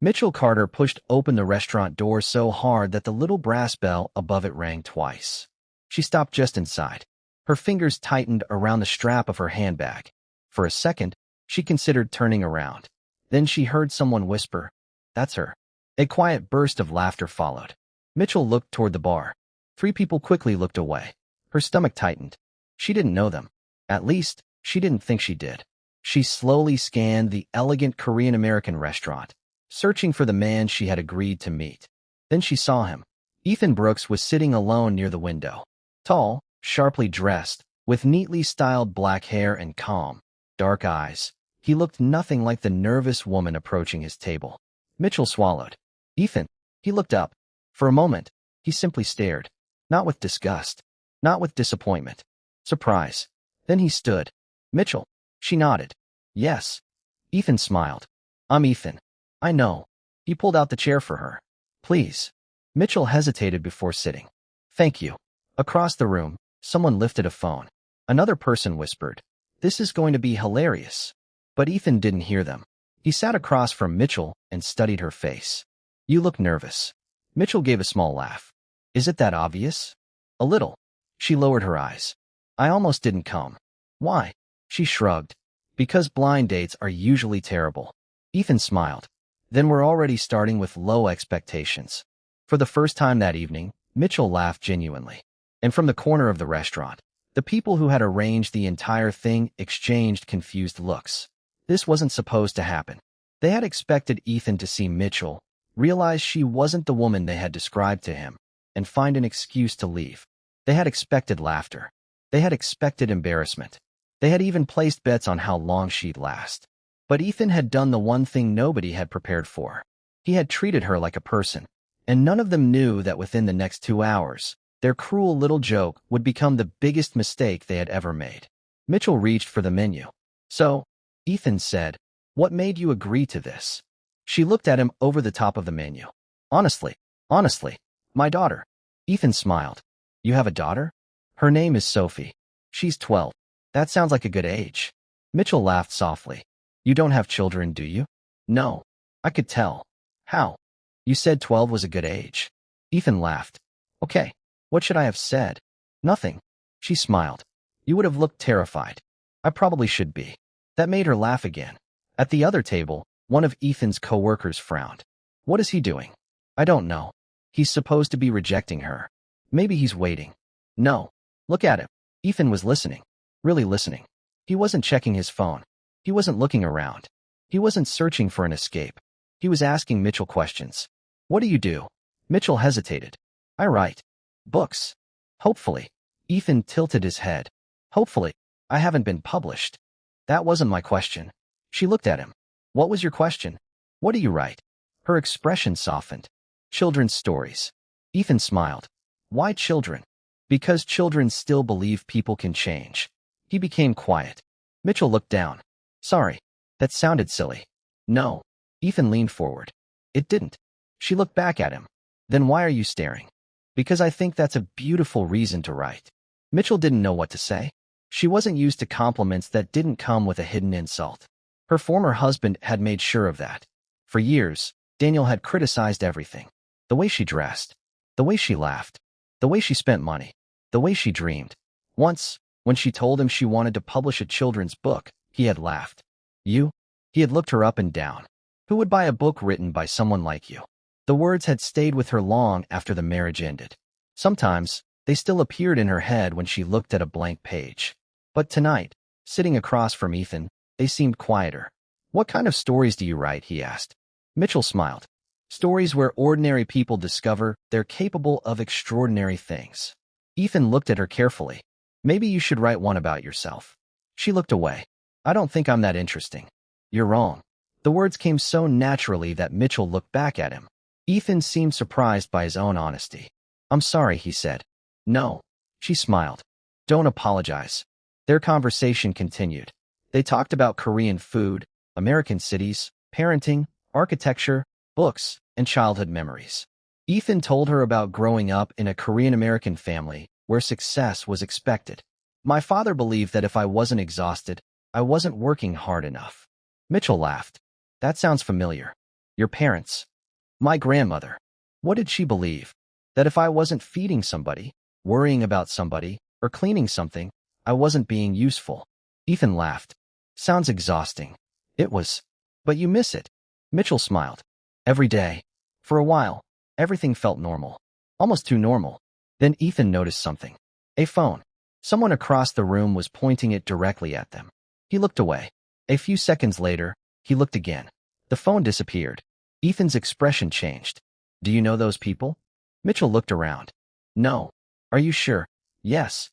Mitchell Carter pushed open the restaurant door so hard that the little brass bell above it rang twice. She stopped just inside. Her fingers tightened around the strap of her handbag. For a second, she considered turning around. Then she heard someone whisper, "That's her." A quiet burst of laughter followed. Mitchell looked toward the bar. 3 people quickly looked away. Her stomach tightened. She didn't know them. At least, she didn't think she did. She slowly scanned the elegant Korean-American restaurant, searching for the man she had agreed to meet. Then she saw him. Ethan Brooks was sitting alone near the window. Tall, sharply dressed, with neatly styled black hair and calm, dark eyes. He looked nothing like the nervous woman approaching his table. Mitchell swallowed. "Ethan." He looked up. For a moment, he simply stared. Not with disgust. Not with disappointment. Surprise. Then he stood. "Mitchell." She nodded. "Yes." Ethan smiled. "I'm Ethan." "I know." He pulled out the chair for her. "Please." Mitchell hesitated before sitting. "Thank you." Across the room, someone lifted a phone. Another person whispered, "This is going to be hilarious." But Ethan didn't hear them. He sat across from Mitchell and studied her face. "You look nervous." Mitchell gave a small laugh. "Is it that obvious?" "A little." She lowered her eyes. "I almost didn't come." "Why?" She shrugged. "Because blind dates are usually terrible." Ethan smiled. "Then we're already starting with low expectations." For the first time that evening, Mitchell laughed genuinely. And from the corner of the restaurant, the people who had arranged the entire thing exchanged confused looks. This wasn't supposed to happen. They had expected Ethan to see Mitchell, realize she wasn't the woman they had described to him, and find an excuse to leave. They had expected laughter. They had expected embarrassment. They had even placed bets on how long she'd last. But Ethan had done the one thing nobody had prepared for. He had treated her like a person, and none of them knew that within the next 2 hours, their cruel little joke would become the biggest mistake they had ever made. Mitchell reached for the menu. "So," Ethan said, "what made you agree to this?" She looked at him over the top of the menu. Honestly, my daughter." Ethan smiled. "You have a daughter?" "Her name is Sophie. She's 12. That sounds like a good age." Mitchell laughed softly. "You don't have children, do you?" "No." "I could tell." "How?" "You said 12 was a good age." Ethan laughed. "Okay. What should I have said?" "Nothing." She smiled. "You would have looked terrified." "I probably should be." That made her laugh again. At the other table, one of Ethan's coworkers frowned. "What is he doing?" "I don't know. He's supposed to be rejecting her. Maybe he's waiting." "No. Look at him." Ethan was listening. Really listening. He wasn't checking his phone. He wasn't looking around. He wasn't searching for an escape. He was asking Mitchell questions. "What do you do?" Mitchell hesitated. "I write. Books." "Hopefully." Ethan tilted his head. "Hopefully. I haven't been published." "That wasn't my question." She looked at him. "What was your question?" "What do you write?" Her expression softened. "Children's stories." Ethan smiled. "Why children?" "Because children still believe people can change." He became quiet. Mitchell looked down. "Sorry. That sounded silly." "No." Ethan leaned forward. "It didn't." She looked back at him. "Then why are you staring?" "Because I think that's a beautiful reason to write." Mitchell didn't know what to say. She wasn't used to compliments that didn't come with a hidden insult. Her former husband had made sure of that. For years, Daniel had criticized everything. The way she dressed. The way she laughed. The way she spent money. The way she dreamed. Once, when she told him she wanted to publish a children's book, he had laughed. "You?" He had looked her up and down. "Who would buy a book written by someone like you?" The words had stayed with her long after the marriage ended. Sometimes, they still appeared in her head when she looked at a blank page. But tonight, sitting across from Ethan, they seemed quieter. "What kind of stories do you write?" he asked. Mitchell smiled. "Stories where ordinary people discover they're capable of extraordinary things." Ethan looked at her carefully. "Maybe you should write one about yourself." She looked away. "I don't think I'm that interesting." "You're wrong." The words came so naturally that Mitchell looked back at him. Ethan seemed surprised by his own honesty. "I'm sorry," he said. "No." She smiled. "Don't apologize." Their conversation continued. They talked about Korean food, American cities, parenting, architecture, books, and childhood memories. Ethan told her about growing up in a Korean-American family where success was expected. "My father believed that if I wasn't exhausted, I wasn't working hard enough." Mitchell laughed. "That sounds familiar." Your parents. My grandmother. What did she believe? That if I wasn't feeding somebody, worrying about somebody, or cleaning something, I wasn't being useful. Ethan laughed. Sounds exhausting. It was. But you miss it. Mitchell smiled. Every day. For a while, everything felt normal. Almost too normal. Then Ethan noticed something. A phone. Someone across the room was pointing it directly at them. He looked away. A few seconds later, he looked again. The phone disappeared. Ethan's expression changed. Do you know those people? Mitchell looked around. No. Are you sure? Yes.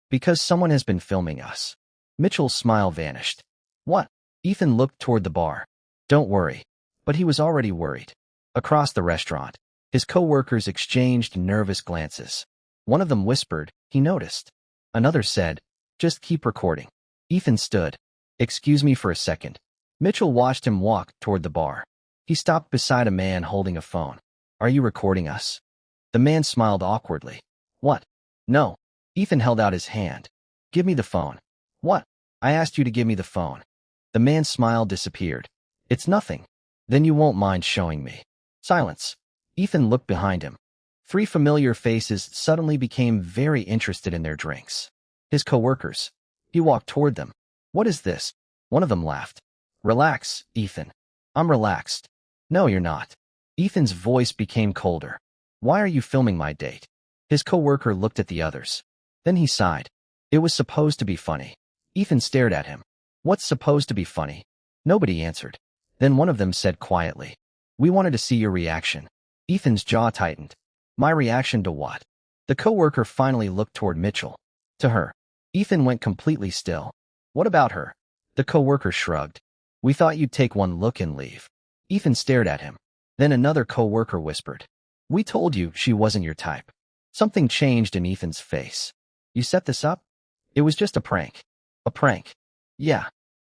Because someone has been filming us. Mitchell's smile vanished. What? Ethan looked toward the bar. Don't worry. But he was already worried. Across the restaurant, his coworkers exchanged nervous glances. One of them whispered, he noticed. Another said, just keep recording. Ethan stood. Excuse me for a second. Mitchell watched him walk toward the bar. He stopped beside a man holding a phone. Are you recording us? The man smiled awkwardly. What? No. Ethan held out his hand. Give me the phone. What? I asked you to give me the phone. The man's smile disappeared. It's nothing. Then you won't mind showing me. Silence. Ethan looked behind him. Three familiar faces suddenly became very interested in their drinks. His coworkers. He walked toward them. What is this? One of them laughed. Relax, Ethan. I'm relaxed. No, you're not. Ethan's voice became colder. Why are you filming my date? His coworker looked at the others. Then he sighed. It was supposed to be funny. Ethan stared at him. What's supposed to be funny? Nobody answered. Then one of them said quietly. We wanted to see your reaction. Ethan's jaw tightened. My reaction to what? The coworker finally looked toward Mitchell. To her. Ethan went completely still. What about her? The coworker shrugged. We thought you'd take one look and leave. Ethan stared at him. Then another coworker whispered. We told you she wasn't your type. Something changed in Ethan's face. You set this up? It was just a prank. A prank. Yeah.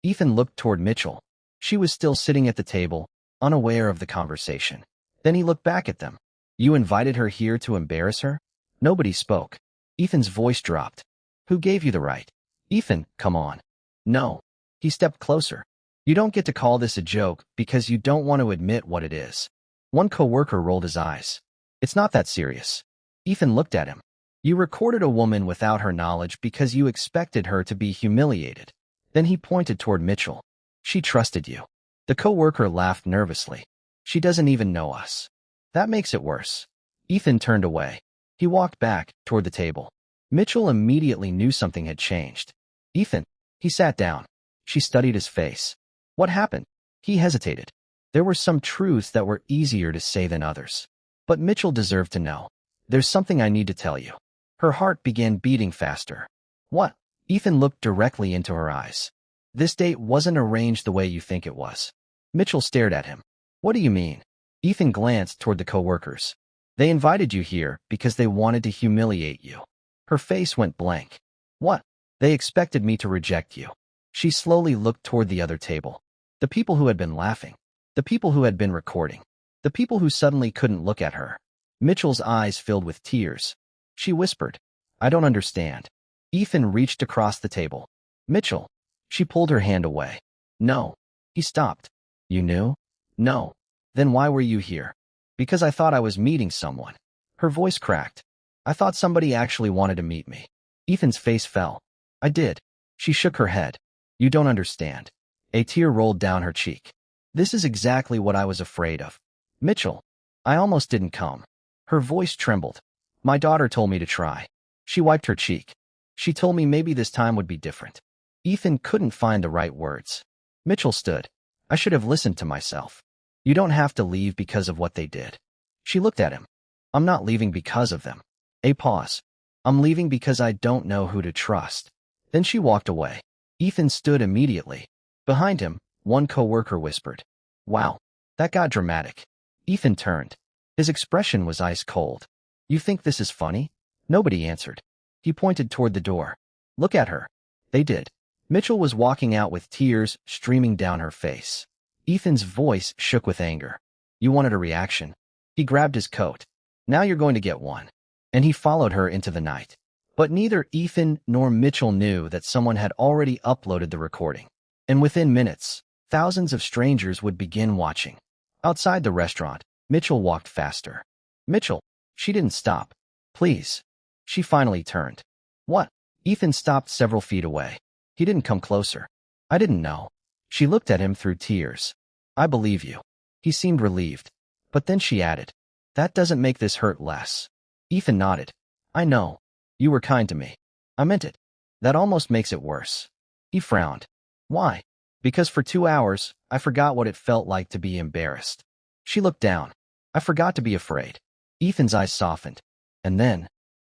Ethan looked toward Mitchell. She was still sitting at the table, unaware of the conversation. Then he looked back at them. You invited her here to embarrass her? Nobody spoke. Ethan's voice dropped. Who gave you the right? Ethan, come on. No. He stepped closer. You don't get to call this a joke because you don't want to admit what it is. One coworker rolled his eyes. It's not that serious. Ethan looked at him. You recorded a woman without her knowledge because you expected her to be humiliated. Then he pointed toward Mitchell. She trusted you. The coworker laughed nervously. She doesn't even know us. That makes it worse. Ethan turned away. He walked back toward the table. Mitchell immediately knew something had changed. Ethan. He sat down. She studied his face. What happened? He hesitated. There were some truths that were easier to say than others. But Mitchell deserved to know. There's something I need to tell you. Her heart began beating faster. What? Ethan looked directly into her eyes. This date wasn't arranged the way you think it was. Mitchell stared at him. What do you mean? Ethan glanced toward the coworkers. They invited you here because they wanted to humiliate you. Her face went blank. What? They expected me to reject you. She slowly looked toward the other table. The people who had been laughing. The people who had been recording. The people who suddenly couldn't look at her. Mitchell's eyes filled with tears. She whispered, I don't understand. Ethan reached across the table. Mitchell. She pulled her hand away. No. He stopped. You knew? No. Then why were you here? Because I thought I was meeting someone. Her voice cracked. I thought somebody actually wanted to meet me. Ethan's face fell. I did. She shook her head. You don't understand. A tear rolled down her cheek. This is exactly what I was afraid of. Mitchell. I almost didn't come. Her voice trembled. My daughter told me to try. She wiped her cheek. She told me maybe this time would be different. Ethan couldn't find the right words. Mitchell stood. I should have listened to myself. You don't have to leave because of what they did. She looked at him. I'm not leaving because of them. A pause. I'm leaving because I don't know who to trust. Then she walked away. Ethan stood immediately. Behind him, one coworker whispered, Wow, that got dramatic. Ethan turned. His expression was ice cold. You think this is funny? Nobody answered. He pointed toward the door. Look at her. They did. Mitchell was walking out with tears streaming down her face. Ethan's voice shook with anger. You wanted a reaction. He grabbed his coat. Now you're going to get one. And he followed her into the night. But neither Ethan nor Mitchell knew that someone had already uploaded the recording. And within minutes, thousands of strangers would begin watching. Outside the restaurant, Mitchell walked faster. Mitchell. She didn't stop. Please. She finally turned. What? Ethan stopped several feet away. He didn't come closer. I didn't know. She looked at him through tears. I believe you. He seemed relieved. But then she added, that doesn't make this hurt less. Ethan nodded. I know. You were kind to me. I meant it. That almost makes it worse. He frowned. Why? Because for 2 hours, I forgot what it felt like to be embarrassed. She looked down. I forgot to be afraid. Ethan's eyes softened. And then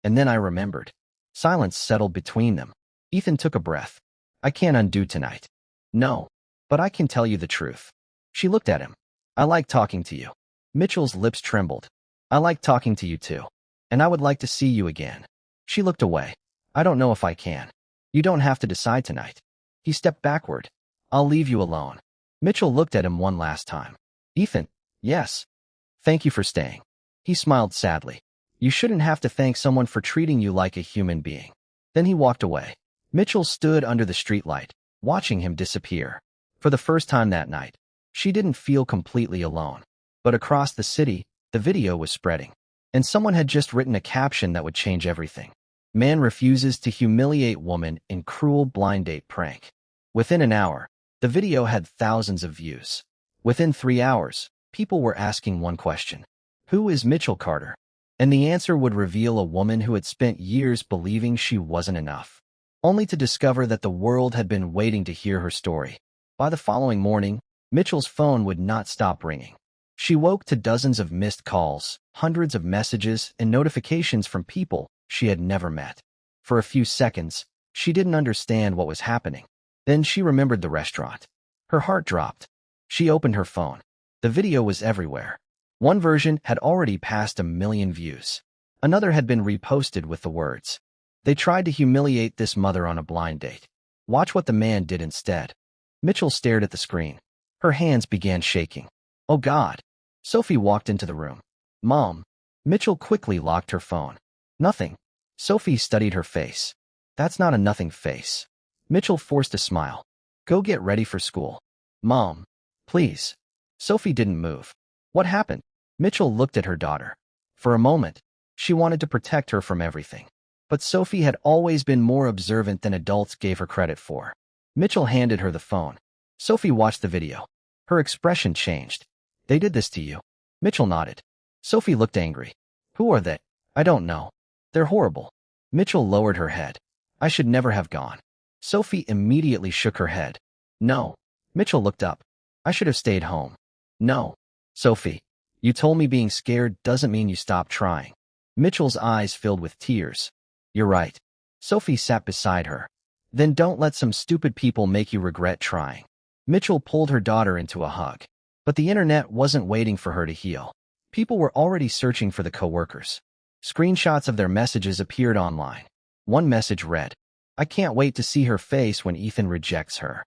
I remembered. Silence settled between them. Ethan took a breath. I can't undo tonight. No. But I can tell you the truth. She looked at him. I like talking to you. Mitchell's lips trembled. I like talking to you too. And I would like to see you again. She looked away. I don't know if I can. You don't have to decide tonight. He stepped backward. I'll leave you alone. Mitchell looked at him one last time. Ethan, yes. Thank you for staying. He smiled sadly. You shouldn't have to thank someone for treating you like a human being. Then he walked away. Mitchell stood under the streetlight, watching him disappear. For the first time that night, she didn't feel completely alone. But across the city, the video was spreading. And someone had just written a caption that would change everything. Man refuses to humiliate woman in cruel blind date prank. Within an hour, the video had thousands of views. Within 3 hours, people were asking one question. Who is Mitchelle Carter? And the answer would reveal a woman who had spent years believing she wasn't enough, only to discover that the world had been waiting to hear her story. By the following morning, Mitchell's phone would not stop ringing. She woke to dozens of missed calls, hundreds of messages, and notifications from people she had never met. For a few seconds, she didn't understand what was happening. Then she remembered the restaurant. Her heart dropped. She opened her phone. The video was everywhere. One version had already passed 1 million views. Another had been reposted with the words, they tried to humiliate this mother on a blind date. Watch what the man did instead. Mitchell stared at the screen. Her hands began shaking. Oh God. Sophie walked into the room. Mom. Mitchell quickly locked her phone. Nothing. Sophie studied her face. That's not a nothing face. Mitchell forced a smile. Go get ready for school. Mom. Please. Sophie didn't move. What happened? Mitchell looked at her daughter. For a moment, she wanted to protect her from everything. But Sophie had always been more observant than adults gave her credit for. Mitchell handed her the phone. Sophie watched the video. Her expression changed. They did this to you. Mitchell nodded. Sophie looked angry. Who are they? I don't know. They're horrible. Mitchell lowered her head. I should never have gone. Sophie immediately shook her head. No. Mitchell looked up. I should have stayed home. No. Sophie, you told me being scared doesn't mean you stop trying. Mitchell's eyes filled with tears. You're right. Sophie sat beside her. Then don't let some stupid people make you regret trying. Mitchell pulled her daughter into a hug. But the internet wasn't waiting for her to heal. People were already searching for the coworkers. Screenshots of their messages appeared online. One message read, I can't wait to see her face when Ethan rejects her.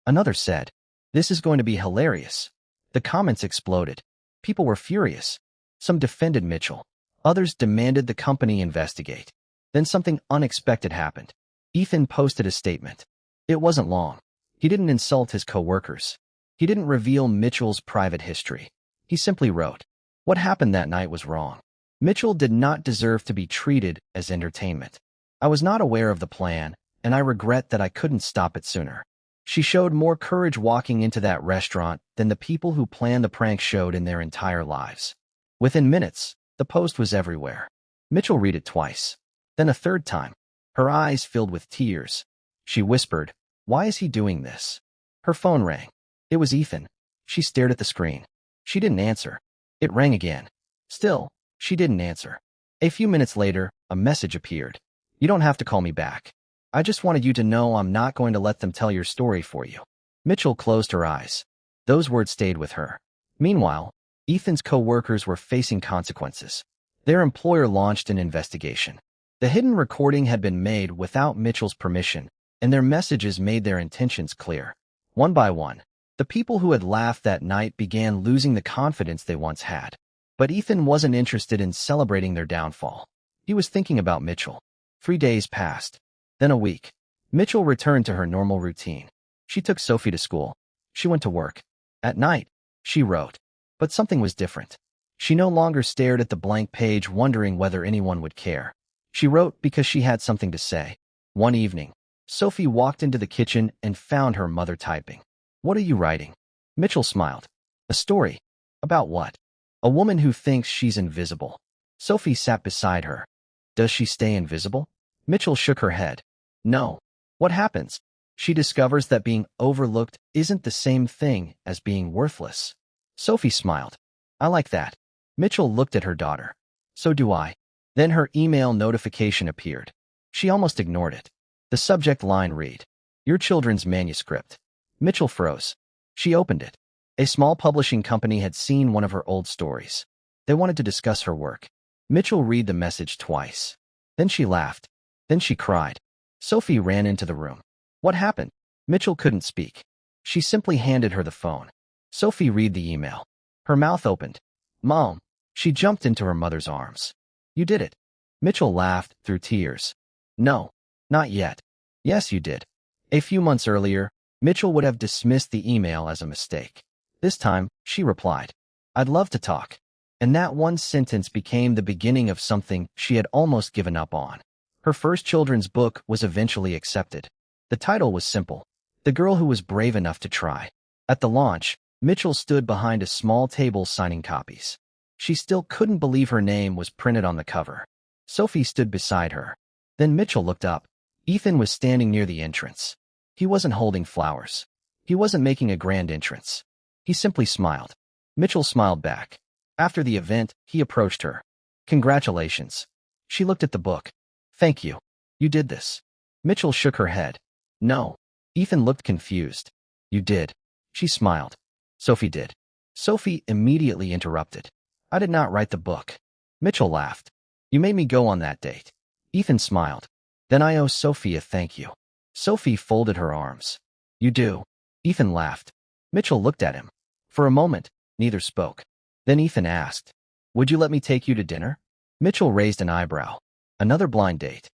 Another said, this is going to be hilarious. The comments exploded. People were furious. Some defended Mitchell. Others demanded the company investigate. Then something unexpected happened. Ethan posted a statement. It wasn't long. He didn't insult his coworkers. He didn't reveal Mitchell's private history. He simply wrote, what happened that night was wrong. Mitchell did not deserve to be treated as entertainment. I was not aware of the plan, and I regret that I couldn't stop it sooner. She showed more courage walking into that restaurant than the people who planned the prank showed in their entire lives. Within minutes, the post was everywhere. Mitchell read it twice. Then a third time. Her eyes filled with tears. She whispered, why is he doing this? Her phone rang. It was Ethan. She stared at the screen. She didn't answer. It rang again. Still, she didn't answer. A few minutes later, a message appeared. You don't have to call me back. I just wanted you to know I'm not going to let them tell your story for you. Mitchell closed her eyes. Those words stayed with her. Meanwhile, Ethan's co-workers were facing consequences. Their employer launched an investigation. The hidden recording had been made without Mitchell's permission, and their messages made their intentions clear. One by one, the people who had laughed that night began losing the confidence they once had. But Ethan wasn't interested in celebrating their downfall. He was thinking about Mitchell. 3 days passed. Then a week. Mitchell returned to her normal routine. She took Sophie to school. She went to work. At night, she wrote, But something was different. She no longer stared at the blank page wondering whether anyone would care. She wrote because she had something to say. One evening, Sophie walked into the kitchen and found her mother typing. "What are you writing?" Mitchell smiled. "A story." "About what?" "A woman who thinks she's invisible." Sophie sat beside her. "Does she stay invisible?" Mitchell shook her head. "No." "What happens?" "She discovers that being overlooked isn't the same thing as being worthless." Sophie smiled. "I like that." Mitchell looked at her daughter. "So do I." Then her email notification appeared. She almost ignored it. The subject line read, "Your children's manuscript." Mitchell froze. She opened it. A small publishing company had seen one of her old stories. They wanted to discuss her work. Mitchell read the message twice. Then she laughed. Then she cried. Sophie ran into the room. "What happened?" Mitchell couldn't speak. She simply handed her the phone. Sophie read the email. Her mouth opened. "Mom." She jumped into her mother's arms. "You did it." Mitchell laughed through tears. "No, not yet." "Yes, you did." A few months earlier, Mitchell would have dismissed the email as a mistake. This time, she replied, "I'd love to talk." And that one sentence became the beginning of something she had almost given up on. Her first children's book was eventually accepted. The title was simple, "The Girl Who Was Brave Enough to Try." At the launch, Mitchell stood behind a small table signing copies. She still couldn't believe her name was printed on the cover. Sophie stood beside her. Then Mitchell looked up. Ethan was standing near the entrance. He wasn't holding flowers. He wasn't making a grand entrance. He simply smiled. Mitchell smiled back. After the event, he approached her. "Congratulations." She looked at the book. "Thank you. You did this." Mitchell shook her head. "No." Ethan looked confused. "You did." She smiled. "Sophie did." Sophie immediately interrupted. "I did not write the book." Mitchell laughed. "You made me go on that date." Ethan smiled. "Then I owe Sophie a thank you." Sophie folded her arms. "You do." Ethan laughed. Mitchell looked at him. For a moment, neither spoke. Then Ethan asked, "Would you let me take you to dinner?" Mitchell raised an eyebrow. "Another blind date?"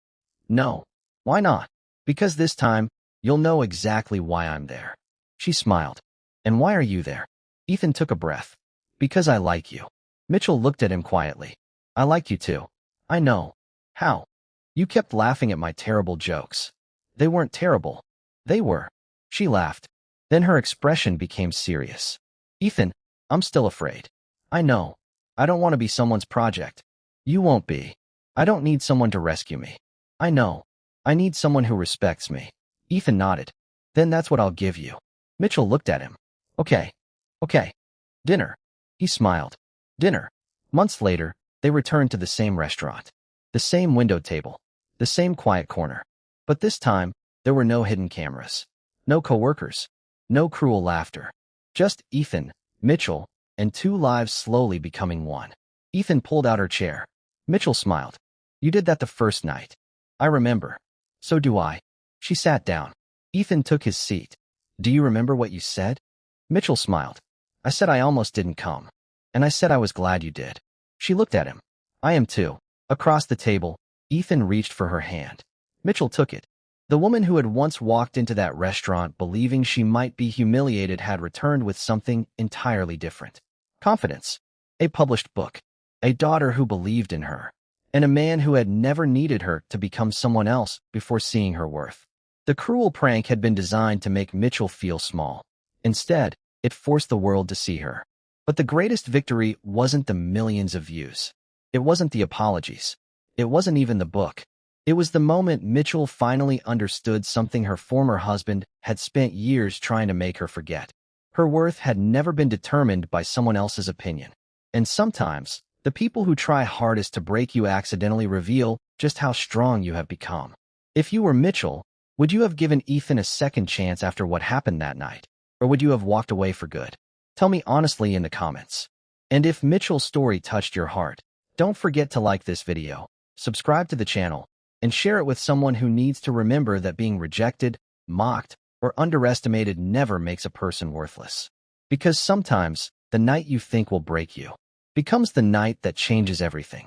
"No." "Why not?" "Because this time, you'll know exactly why I'm there." She smiled. "And why are you there?" Ethan took a breath. "Because I like you." Mitchell looked at him quietly. "I like you too." "I know." "How?" "You kept laughing at my terrible jokes." "They weren't terrible." "They were." She laughed. Then her expression became serious. "Ethan, I'm still afraid." "I know. I don't want to be someone's project." "You won't be." "I don't need someone to rescue me." "I know. I need someone who respects me." Ethan nodded. "Then that's what I'll give you." Mitchell looked at him. "Okay. Okay. Dinner." He smiled. Dinner. Months later, they returned to the same restaurant. The same window table. The same quiet corner. But this time, there were no hidden cameras. No coworkers. No cruel laughter. Just Ethan, Mitchell, and two lives slowly becoming one. Ethan pulled out her chair. Mitchell smiled. "You did that the first night." "I remember." "So do I." She sat down. Ethan took his seat. "Do you remember what you said?" Mitchell smiled. "I said I almost didn't come. And I said I was glad you did." She looked at him. "I am too." Across the table, Ethan reached for her hand. Mitchell took it. The woman who had once walked into that restaurant believing she might be humiliated had returned with something entirely different. Confidence. A published book. A daughter who believed in her. And a man who had never needed her to become someone else before seeing her worth. The cruel prank had been designed to make Mitchell feel small. Instead, it forced the world to see her. But the greatest victory wasn't the millions of views. It wasn't the apologies. It wasn't even the book. It was the moment Mitchell finally understood something her former husband had spent years trying to make her forget. Her worth had never been determined by someone else's opinion. And sometimes, the people who try hardest to break you accidentally reveal just how strong you have become. If you were Mitchell, would you have given Ethan a second chance after what happened that night? Or would you have walked away for good? Tell me honestly in the comments. And if Mitchell's story touched your heart, don't forget to like this video, subscribe to the channel, and share it with someone who needs to remember that being rejected, mocked, or underestimated never makes a person worthless. Because sometimes, the night you think will break you becomes the night that changes everything.